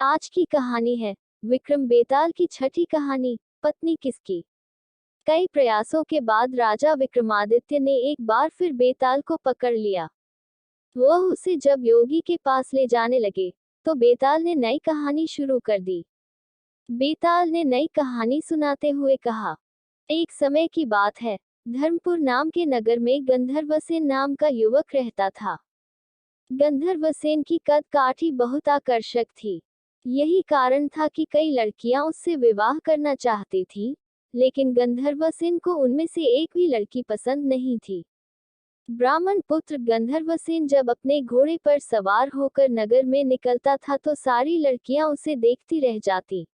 आज की कहानी है विक्रम बेताल की छठी कहानी, पत्नी किसकी। कई प्रयासों के बाद राजा विक्रमादित्य ने एक बार फिर बेताल को पकड़ लिया। वह उसे जब योगी के पास ले जाने लगे तो बेताल ने नई कहानी शुरू कर दी। बेताल ने नई कहानी सुनाते हुए कहा, एक समय की बात है, धर्मपुर नाम के नगर में गंधर्वसेन नाम का युवक रहता था। गंधर्वसेन की कद काठी बहुत आकर्षक थी। यही कारण था कि कई लड़कियां उससे विवाह करना चाहती थीं, लेकिन गंधर्वसेन को उनमें से एक भी लड़की पसंद नहीं थी। ब्राह्मण पुत्र गंधर्वसेन जब अपने घोड़े पर सवार होकर नगर में निकलता था तो सारी लड़कियां उसे देखती रह जाती।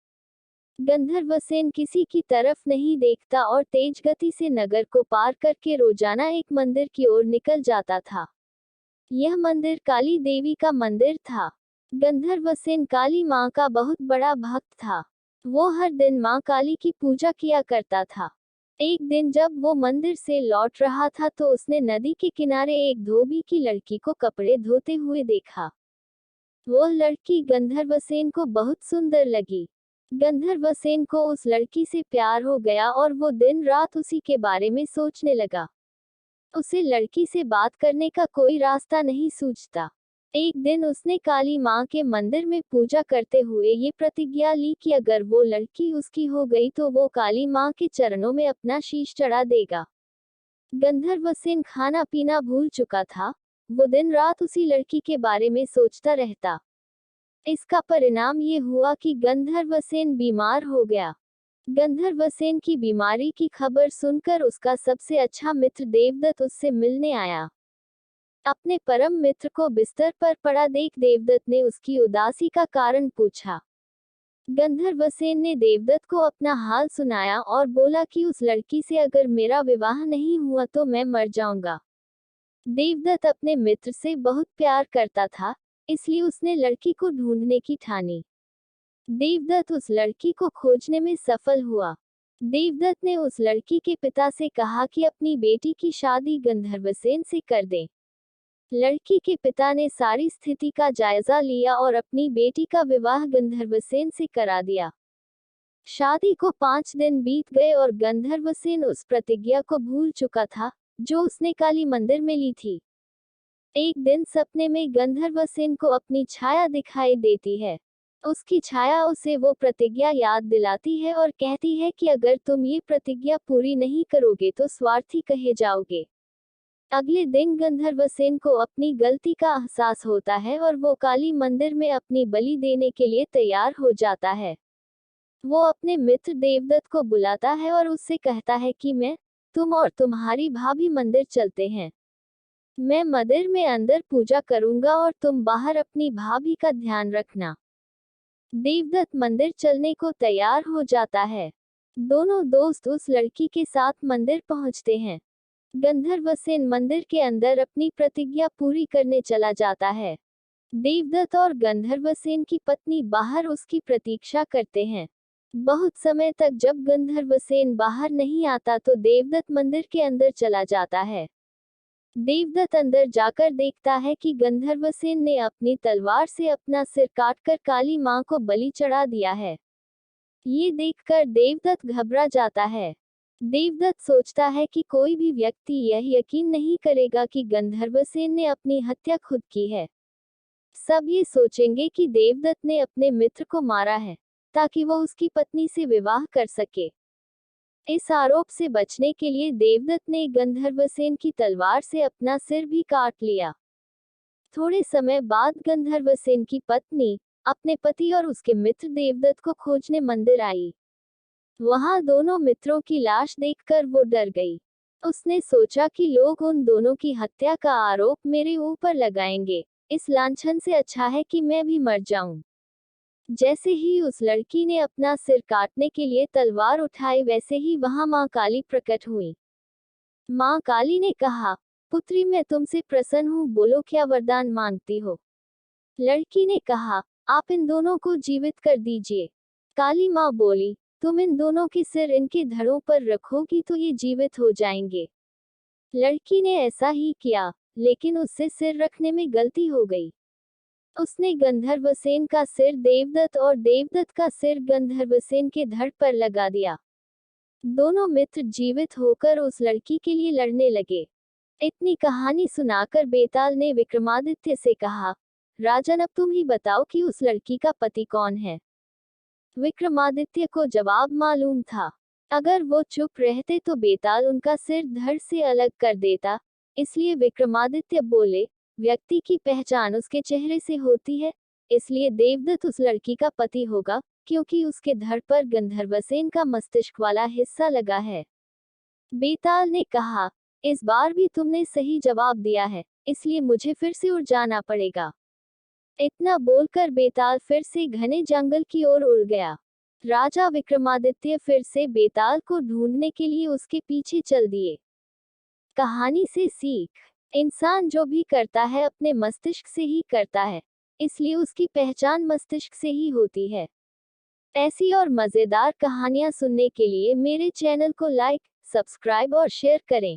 गंधर्वसेन किसी की तरफ नहीं देखता और तेज गति से नगर को पार करके रोजाना एक मंदिर की ओर निकल जाता था। यह मंदिर काली देवी का मंदिर था। गंधर्वसेन काली माँ का बहुत बड़ा भक्त था। वो हर दिन माँ काली की पूजा किया करता था। एक दिन जब वो मंदिर से लौट रहा था तो उसने नदी के किनारे एक धोबी की लड़की को कपड़े धोते हुए देखा। वह लड़की गंधर्वसेन को बहुत सुंदर लगी। गंधर्वसेन को उस लड़की से प्यार हो गया और वो दिन रात उसी के बारे में सोचने लगा। उसे लड़की से बात करने का कोई रास्ता नहीं सूझता। एक दिन उसने काली माँ के मंदिर में पूजा करते हुए ये प्रतिज्ञा ली कि अगर वो लड़की उसकी हो गई तो वो काली माँ के चरणों में अपना शीश चढ़ा देगा। गंधर्वसेन खाना पीना भूल चुका था। वो दिन रात उसी लड़की के बारे में सोचता रहता। इसका परिणाम ये हुआ कि गंधर्वसेन बीमार हो गया। गंधर्वसेन की बीमारी की खबर सुनकर उसका सबसे अच्छा मित्र देवदत्त उससे मिलने आया। अपने परम मित्र को बिस्तर पर पड़ा देख देवदत्त ने उसकी उदासी का कारण पूछा। गंधर्वसेन ने देवदत्त को अपना हाल सुनाया और बोला कि उस लड़की से अगर मेरा विवाह नहीं हुआ तो मैं मर जाऊंगा। देवदत्त अपने मित्र से बहुत प्यार करता था, इसलिए उसने लड़की को ढूंढने की ठानी। देवदत्त उस लड़की को खोजने में सफल हुआ। देवदत्त ने उस लड़की के पिता से कहा कि अपनी बेटी की शादी गंधर्वसेन से कर दें। लड़की के पिता ने सारी स्थिति का जायजा लिया और अपनी बेटी का विवाह गंधर्वसेन से करा दिया। शादी को 5 दिन बीत गए और गंधर्वसेन उस प्रतिज्ञा को भूल चुका था जो उसने काली मंदिर में ली थी। एक दिन सपने में गंधर्वसेन को अपनी छाया दिखाई देती है। उसकी छाया उसे वो प्रतिज्ञा याद दिलाती है और कहती है कि अगर तुम ये प्रतिज्ञा पूरी नहीं करोगे तो स्वार्थी कहे जाओगे। अगले दिन गंधर्वसेन को अपनी गलती का एहसास होता है और वो काली मंदिर में अपनी बलि देने के लिए तैयार हो जाता है। वो अपने मित्र देवदत्त को बुलाता है और उससे कहता है कि तुम और तुम्हारी भाभी मंदिर चलते हैं। मैं मंदिर में अंदर पूजा करूंगा और तुम बाहर अपनी भाभी का ध्यान रखना। देवदत्त मंदिर चलने को तैयार हो जाता है। दोनों दोस्त उस लड़की के साथ मंदिर पहुंचते हैं। गंधर्वसेन मंदिर के अंदर अपनी प्रतिज्ञा पूरी करने चला जाता है। देवदत्त और गंधर्वसेन की पत्नी बाहर उसकी प्रतीक्षा करते हैं। बहुत समय तक जब गंधर्वसेन बाहर नहीं आता तो देवदत्त मंदिर के अंदर चला जाता है। देवदत्त अंदर जाकर देखता है कि गंधर्वसेन ने अपनी तलवार से अपना सिर काटकर काली मां को बलि चढ़ा दिया है। ये देखकर देवदत्त घबरा जाता है। देवदत्त सोचता है कि कोई भी व्यक्ति यह यकीन नहीं करेगा कि गंधर्वसेन ने अपनी हत्या खुद की है। सब ये सोचेंगे कि देवदत्त ने अपने मित्र को मारा है ताकि वो उसकी पत्नी से विवाह कर सके। इस आरोप से बचने के लिए देवदत्त ने गंधर्वसेन की तलवार से अपना सिर भी काट लिया। थोड़े समय बाद गंधर्वसेन की पत्नी अपने पति और उसके मित्र देवदत्त को खोजने मंदिर आई। वहां दोनों मित्रों की लाश देखकर वो डर गई। उसने सोचा कि लोग उन दोनों की हत्या का आरोप मेरे ऊपर लगाएंगे। इस लांछन से अच्छा है कि मैं भी मर जाऊं। जैसे ही उस लड़की ने अपना सिर काटने के लिए तलवार उठाई वैसे ही वहां मां काली प्रकट हुई। मां काली ने कहा, पुत्री मैं तुमसे प्रसन्न हूँ, बोलो क्या वरदान मांगती हो। लड़की ने कहा, आप इन दोनों को जीवित कर दीजिए। काली मां बोली, तुम इन दोनों के सिर इनके धड़ों पर रखोगी तो ये जीवित हो जाएंगे। लड़की ने ऐसा ही किया, लेकिन उससे सिर रखने में गलती हो गई। उसने गंधर्वसेन का सिर देवदत्त और देवदत्त का सिर गंधर्वसेन के धड़ पर लगा दिया। दोनों मित्र जीवित होकर उस लड़की के लिए लड़ने लगे। इतनी कहानी सुनाकर बेताल ने विक्रमादित्य से कहा, राजन अब तुम ही बताओ कि उस लड़की का पति कौन है। विक्रमादित्य को जवाब मालूम था। अगर वो चुप रहते तो बेताल उनका सिर धड़ से अलग कर देता, इसलिए विक्रमादित्य बोले, व्यक्ति की पहचान उसके चेहरे से होती है, इसलिए देवदत्त उस लड़की का पति होगा, क्योंकि उसके धड़ पर गंधर्वसेन का मस्तिष्क वाला हिस्सा लगा है। बेताल ने कहा, इस बार भी तुमने सही जवाब दिया है, इसलिए मुझे फिर से उड़ जाना पड़ेगा। इतना बोलकर बेताल फिर से घने जंगल की ओर उड़ गया। राजा विक्रमादित्य फिर से बेताल को ढूंढने के लिए उसके पीछे चल दिए। कहानी से सीख, इंसान जो भी करता है अपने मस्तिष्क से ही करता है, इसलिए उसकी पहचान मस्तिष्क से ही होती है। ऐसी और मजेदार कहानियां सुनने के लिए मेरे चैनल को लाइक, सब्सक्राइब और शेयर करें।